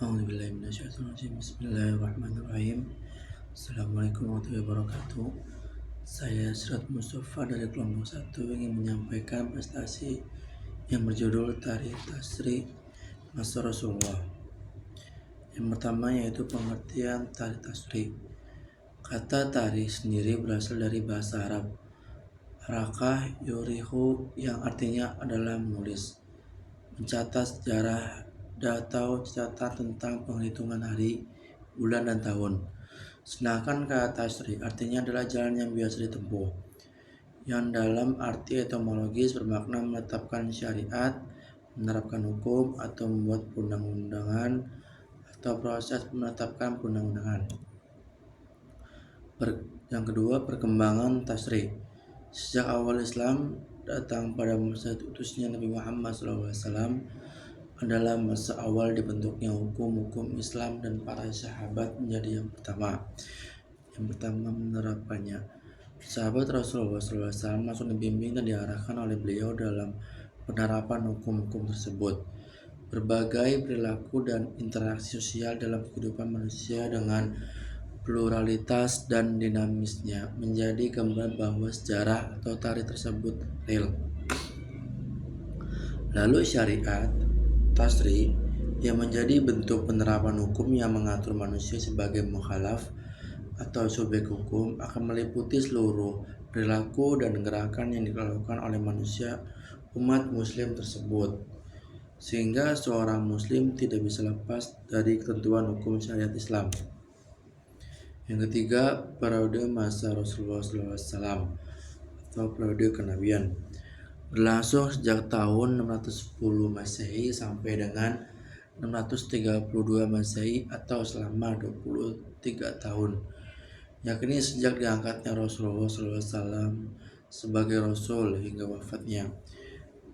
Bismillahirrahmanirrahim. Assalamualaikum warahmatullahi wabarakatuh. Saya Syirat Mustafa dari kelompok 1 ingin menyampaikan prestasi yang berjudul Tarikh Tasri Masa Rasulullah. Yang pertama yaitu pengertian Tarikh Tasri. Kata tarikh sendiri berasal dari bahasa Arab harakah yurihu yang artinya adalah menulis, mencatat sejarah atau catatan tentang penghitungan hari, bulan, dan tahun. Sedangkan kata tasri artinya adalah jalan yang biasa ditempuh, yang dalam arti etimologis bermakna menetapkan syariat, menerapkan hukum, atau membuat perundang-undangan, atau proses menetapkan perundang-undangan. Yang kedua, perkembangan tasri. Sejak awal Islam datang pada masa utusnya Nabi Muhammad SAW adalah masa awal dibentuknya hukum-hukum Islam dan para sahabat menjadi yang pertama menerapkannya. Sahabat Rasulullah SAW langsung dibimbing dan diarahkan oleh beliau dalam penerapan hukum-hukum tersebut. Berbagai perilaku dan interaksi sosial dalam kehidupan manusia dengan pluralitas dan dinamisnya menjadi gambaran bahwa sejarah atau tarikh tersebut real. Lalu syariat tasri yang menjadi bentuk penerapan hukum yang mengatur manusia sebagai mukhalaf atau subjek hukum akan meliputi seluruh perilaku dan gerakan yang dilakukan oleh manusia umat muslim tersebut, sehingga seorang muslim tidak bisa lepas dari ketentuan hukum syariat Islam. Yang ketiga, periode masa Rasulullah SAW atau periode kenabian berlangsung sejak tahun 610 Masehi sampai dengan 632 Masehi atau selama 23 tahun, yakni sejak diangkatnya Rasulullah SAW sebagai Rasul hingga wafatnya.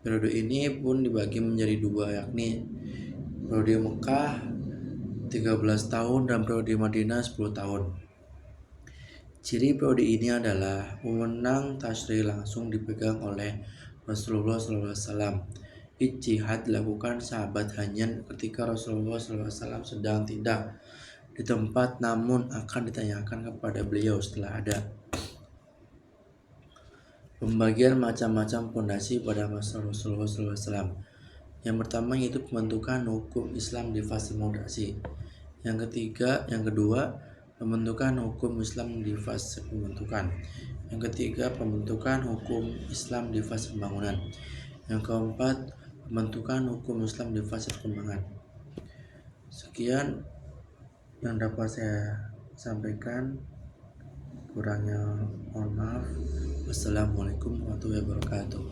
Periode ini pun dibagi menjadi dua, yakni periode Mekah 13 tahun dan periode Madinah 10 tahun. Ciri periode ini adalah wewenang tasri langsung dipegang oleh Rasulullah SAW. Ijtihad dilakukan sahabat hanya ketika Rasulullah SAW sedang tidak di tempat, namun akan ditanyakan kepada beliau setelah ada. Pembagian macam-macam pondasi pada masa Rasulullah SAW. Yang pertama yaitu pembentukan hukum Islam di fase moderasi. Yang kedua, pembentukan hukum Islam di fase pembentukan. Yang ketiga, pembentukan hukum Islam di fase pembangunan. Yang keempat, pembentukan hukum Islam di fase perkembangan. Sekian yang dapat saya sampaikan, kurangnya mohon maaf. Wassalamualaikum warahmatullahi wabarakatuh.